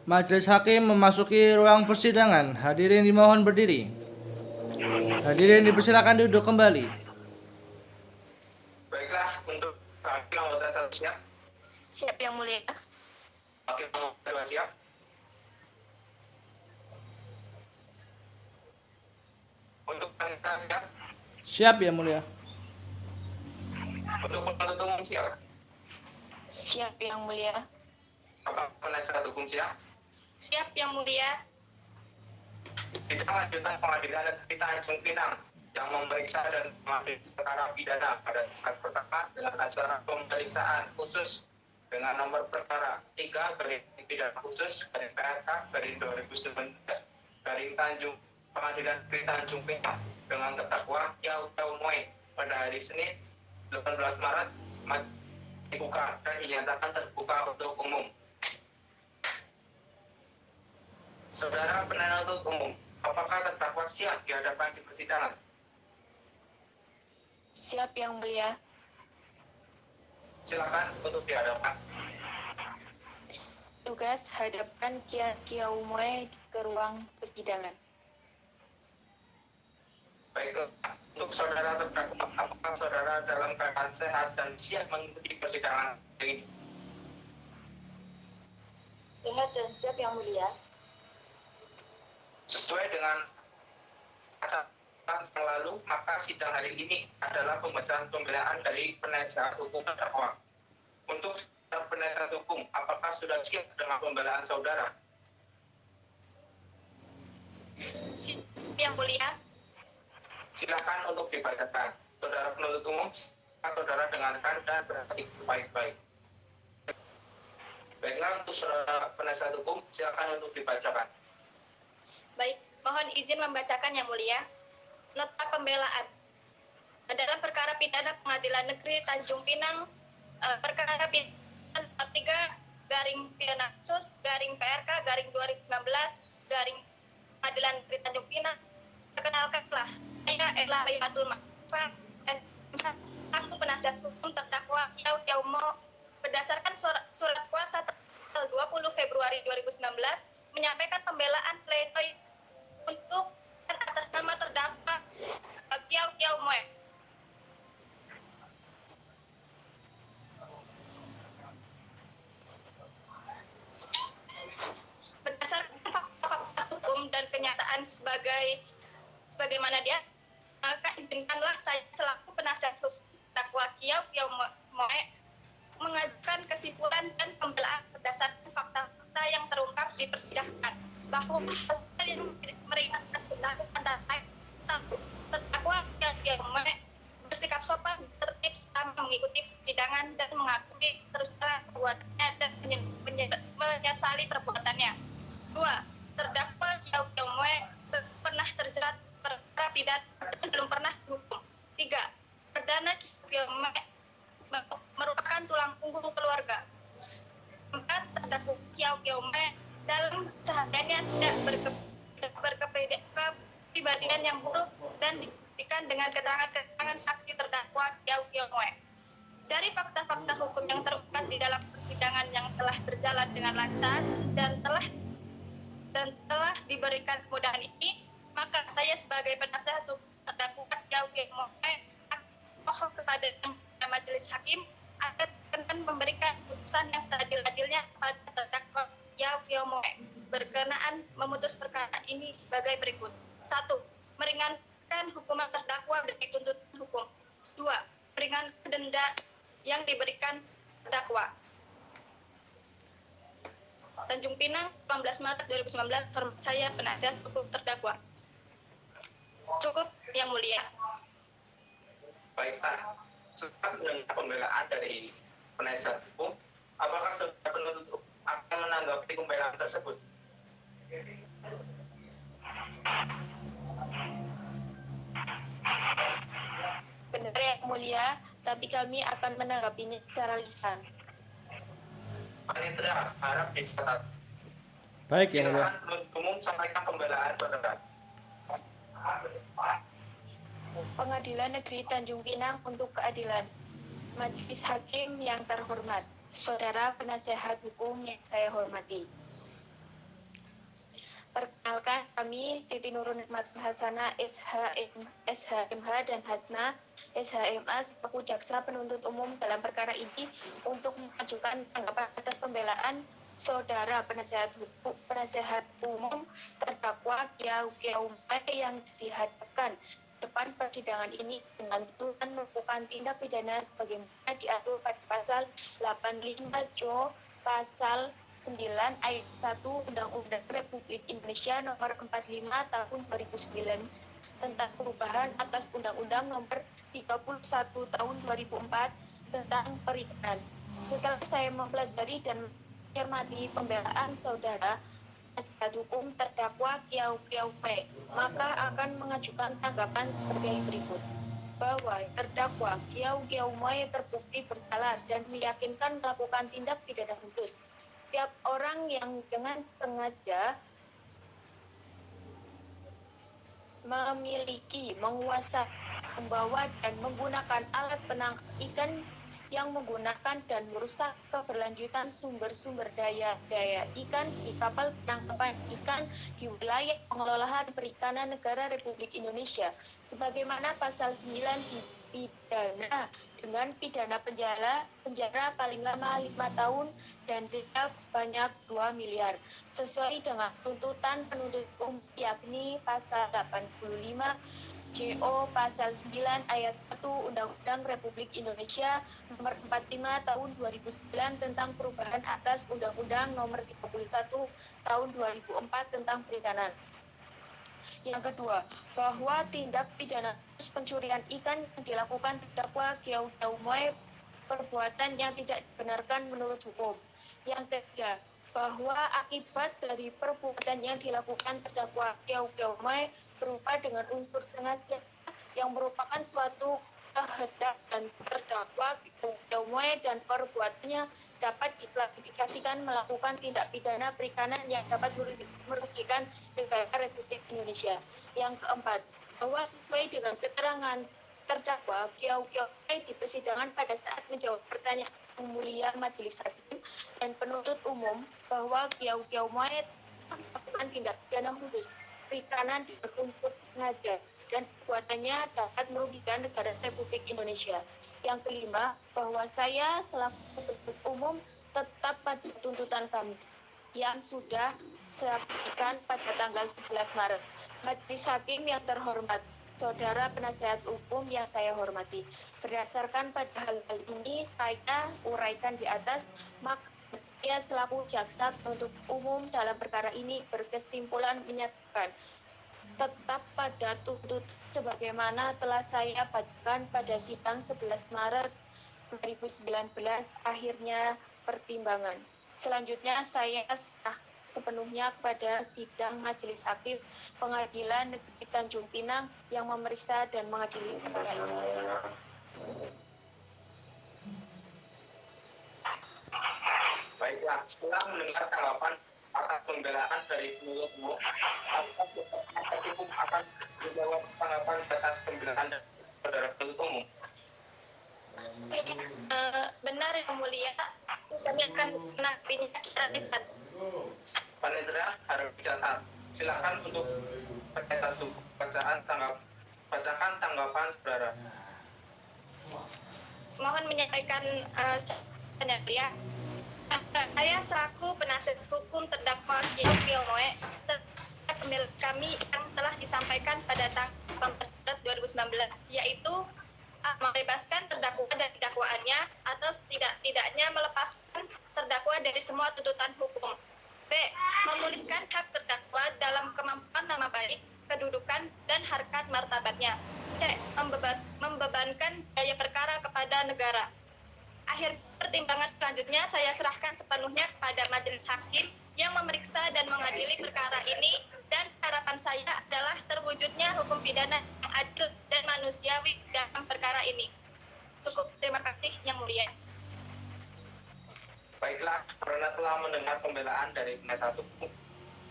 Majelis Hakim memasuki ruang persidangan. Hadirin dimohon berdiri. Hadirin dipersilakan duduk kembali. Baiklah, untuk hakim anggota satu siap. Siap Yang Mulia. Hakim anggota dua siap. Untuk panitera siap. Siap Yang Mulia. Untuk penuntut umum siap. Siap Yang Mulia. Apakah penasihat hukum siap? Siap Yang Mulia. Sidang lanjutan pengadilan negeri Tanjung Pinang yang memeriksa dan mengambil perkara pidana pada tingkat pertama dengan acara pemeriksaan khusus dengan nomor perkara 3 garing pidana khusus garing PRK garing 2019 garing Tanjung Pengadilan Negeri Tanjung Pinang dengan terdakwa Yau Moe pada hari Senin 18 Maret dibuka dan dinyatakan terbuka untuk umum. Saudara penuntut umum, apakah terdakwa siap dihadapkan di persidangan? Siap Yang Mulia. Silakan untuk dihadapkan. Tugas hadapkan Kiau Moe ke ruang persidangan. Baiklah, untuk saudara terdakwa, apakah saudara dalam keadaan sehat dan siap mengikuti persidangan ini? Sehat dan siap Yang Mulia. Sesuai dengan catatan yang lalu, maka sidang hari ini adalah pembacaan pembelaan dari penasihat hukum terdakwa. Untuk penasihat hukum, apakah sudah siap dengan pembelaan saudara? Siap Yang Mulia. Silakan untuk dibacakan. Saudara penuntut umum, saudara dengarkan dan berhati baik-baik. Baiklah, untuk saudara penasihat hukum, silakan untuk dibacakan. Baik, mohon izin membacakan Yang Mulia. Nota pembelaan. Dalam perkara pidana Pengadilan Negeri Tanjung Pinang, perkara pidana 3 garing pidana khusus garing PRK garing 2019 garing Pengadilan Negeri Tanjung Pinang. Perkenalkanlah, saya Ella Lailatul Mahfud, selaku penasihat hukum terdakwa Yau Mo, berdasarkan surat kuasa tanggal 20 Februari 2019 menyampaikan pembelaan pledoi untuk atas nama terdakwa Kiau Moe. Berdasarkan fakta hukum dan kenyataan sebagaimana dia, maka izinkanlah saya selaku penasihat hukum terdakwa Kiau Moe mengajukan kesimpulan dan pembelaan berdasarkan fakta-fakta yang terungkap di persidangan bahwa hal yang meringankan tindakan antara lain: 1. Terdakwa Kiau Moe bersikap sopan, tertib selama mengikuti persidangan dan mengakui terus terang perbuatannya dan menyesali perbuatannya. 2. Terdakwa Kiau Moe pernah terjerat perkara pidana dan belum pernah dihukum. 3. Perdana Kiau Moe merupakan tulang punggung keluarga. 4. Terdakwa Kiau Moe dalam sehariannya tidak berkepribadian yang buruk dan dibuktikan dengan keterangan saksi terdakwa Kiau Moe. Dari fakta-fakta hukum yang terungkap di dalam persidangan yang telah berjalan dengan lancar dan telah diberikan kemudahan ini, maka saya sebagai penasihat hukum terdakwa Kiau Moe mohon kepada Majelis Hakim agar memberikan putusan yang seadil-adilnya pada terdakwa Kiau Moe berkenaan memutus perkara ini sebagai berikut. 1. Meringankan hukuman terdakwa dari tuntutan hukum. 2. Meringankan denda yang diberikan terdakwa. Tanjung Pinang, 18 Maret 2019, hormat saya penasihat hukum terdakwa. Cukup Yang Mulia. Baiklah, setelah mendengar pembelaan dari penasihat hukum, apakah saudara penuntut akan menanggapi pembelaan tersebut? Benar Yang Mulia, tapi kami akan menanggapinya secara lisan. Panitera harap dicatat. Baik Yang Mulia. Silakan penuntut umum sampaikan pembelaan saudara. Pengadilan Negeri Tanjung Pinang untuk keadilan. Majelis Hakim yang terhormat, saudara penasihat hukum yang saya hormati. Perkenalkan, kami Siti Nurul Nikmat Hasanah, SHMH dan Hasna, SHMA, selaku jaksa penuntut umum dalam perkara ini untuk mengajukan tanggapan atas pembelaan saudara penasehat umum terdakwa Kiau yang dihadapkan depan persidangan ini dengan tuntutan melakukan tindak pidana sebagaimana diatur pada pasal 85 Jo pasal 9 ayat 1 Undang-Undang Republik Indonesia nomor 45 tahun 2009 tentang perubahan atas Undang-Undang nomor 31 tahun 2004 tentang perikanan. Setelah saya mempelajari dan mencermati pembelaan saudara penasihat hukum terdakwa Kiau P, maka akan mengajukan tanggapan sebagai berikut. Bahwa terdakwa Kiau Moe terbukti bersalah dan meyakinkan melakukan tindak pidana khusus. Setiap orang yang dengan sengaja memiliki, menguasai, membawa dan menggunakan alat penangkap ikan yang menggunakan dan merusak keberlanjutan sumber-sumber daya ikan di kapal penangkapan ikan di wilayah pengelolaan perikanan negara Republik Indonesia sebagaimana pasal 9 dipidana dengan pidana penjara paling lama 5 tahun dan denda sebanyak 2 miliar sesuai dengan tuntutan penuntut umum yakni pasal 85 JO pasal 9 ayat 1 Undang-Undang Republik Indonesia nomor 45 tahun 2009 tentang perubahan atas Undang-Undang nomor 31 tahun 2004 tentang perikanan. Yang kedua, bahwa tindak pidana pencurian ikan yang dilakukan terdakwa Kiau Moe perbuatan yang tidak dibenarkan menurut hukum. Yang ketiga, bahwa akibat dari perbuatan yang dilakukan terdakwa Kiau Moe berupa dengan unsur sengaja yang merupakan suatu kehendak dan terdakwa Kiau Moe dan perbuatannya dapat diklasifikasikan melakukan tindak pidana perikanan yang dapat merugikan negara Republik Indonesia. Yang keempat, bahwa sesuai dengan keterangan terdakwa Kiau Moe di persidangan pada saat menjawab pertanyaan Yang Mulia Majelis Hakim dan penuntut umum bahwa Kiau Moe melakukan tindak pidana khusus perikanan dengan unsur sengaja dan perbuatannya dapat merugikan negara Republik Indonesia. Yang kelima, bahwa saya selaku penuntut umum tetap pada tuntutan kami yang sudah disampaikan pada tanggal 11 Maret. Majelis Hakim yang terhormat, saudara penasihat hukum yang saya hormati, berdasarkan pada hal-hal ini saya uraikan di atas, maka saya selaku jaksa penuntut umum dalam perkara ini berkesimpulan menyatakan tetap pada tuntut sebagaimana telah saya bacakan pada sidang 11 Maret 2019 akhirnya pertimbangan. Selanjutnya saya serah sepenuhnya kepada sidang Majelis Hakim Pengadilan Negeri Tanjung Pinang yang memeriksa dan mengadili perkara ini. Baiklah, setelah mendengar tanggapan atas pembelaan dari penuntut umum, penasihat hukum akan menjawab tanggapan atas pembelaan dari saudara penuntut umum. Benar Yang Mulia, kami akan menanggapinya secara lisan. Panitera harus dicatat. Silakan untuk penasihat hukum bacakan tanggapan saudara. Mohon menyampaikan Yang Mulia. Saya selaku penasihat hukum terdakwa Kiau Moe pembelaan kami yang telah disampaikan pada tanggal 18 Maret 2019 yaitu membebaskan terdakwa dari dakwaannya atau tidak-tidaknya melepaskan terdakwa dari semua tuntutan hukum. B. Memulihkan hak terdakwa dalam kemampuan nama baik, kedudukan, dan harkat martabatnya. C. Membebankan biaya perkara kepada negara. Akhir pertimbangan selanjutnya saya serahkan sepenuhnya kepada Majelis Hakim yang memeriksa dan mengadili perkara ini dan harapan saya adalah terwujudnya hukum pidana yang adil dan manusiawi dalam perkara ini. Cukup, terima kasih Yang Mulia. Baiklah, karena telah mendengar pembelaan dari penasihat hukum,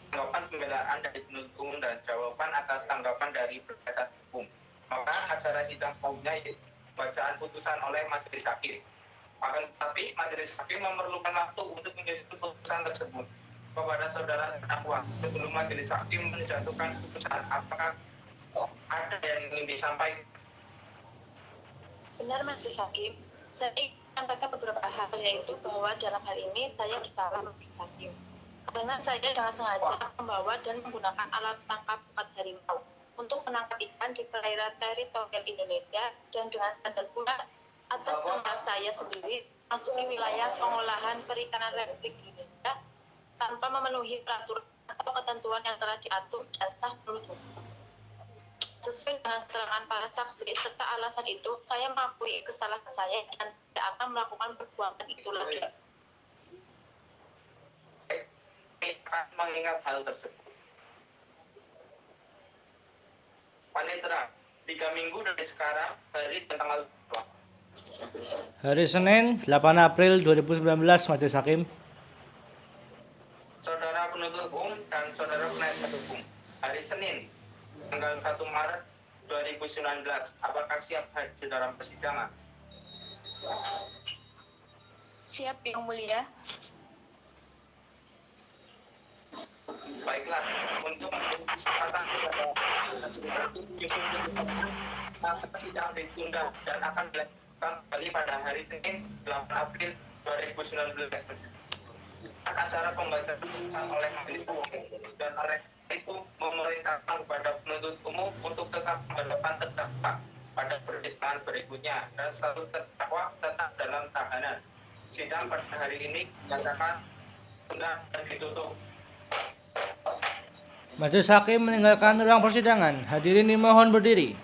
tanggapan pembelaan dari penuntut umum dan jawaban atas tanggapan dari penasihat hukum, maka acara sidang selanjutnya yaitu bacaan putusan oleh Majelis Hakim. Akan tetapi Majelis Hakim memerlukan waktu untuk menyusun putusan tersebut. kepada saudara terdakwa sebelum majelis hakim menjatuhkan putusan. Apakah ada yang ingin disampaikan? Benar Majelis Hakim, saya ingin menyampaikan beberapa hal, yaitu bahwa dalam hal ini saya bersalah Majelis Hakim. Karena saya dengan sengaja membawa dan menggunakan alat tangkap empat harimau untuk menangkap ikan di perairan teritorial Indonesia dan dengan sadar pula atas nama saya sendiri masuki wilayah pengolahan perikanan Republik Indonesia tanpa memenuhi peraturan atau ketentuan yang telah diatur dan sah menurut hukum. Sesuai dengan keterangan para saksi serta alasan itu, saya mengakui kesalahan saya dan tidak akan melakukan perbuatan itu lagi. Mengingat hal tersebut, Panitera, 3 minggu dari sekarang, hari dan tanggal berapa? Hari Senin 8 April 2019 Majelis Hakim. Saudara penuntut umum dan saudara penasihat hukum, hari Senin tanggal 1 Maret 2019, apakah siap hadir dalam persidangan? Siap Yang Mulia. Baiklah, untuk kesempatan sidang ditunda dan akan dilakukan kembali pada hari Senin 8 April 2019. Acara pembacaan oleh majelis hakim dan oleh itu memerintahkan kepada penuntut umum untuk tetap menghadapkan terdakwa pada persidangan berikutnya dan selalu terdakwa tetap dalam tahanan. Sidang pada hari ini dinyatakan tunda dan ditutup. Majelis Hakim meninggalkan ruang persidangan. Hadirin dimohon berdiri.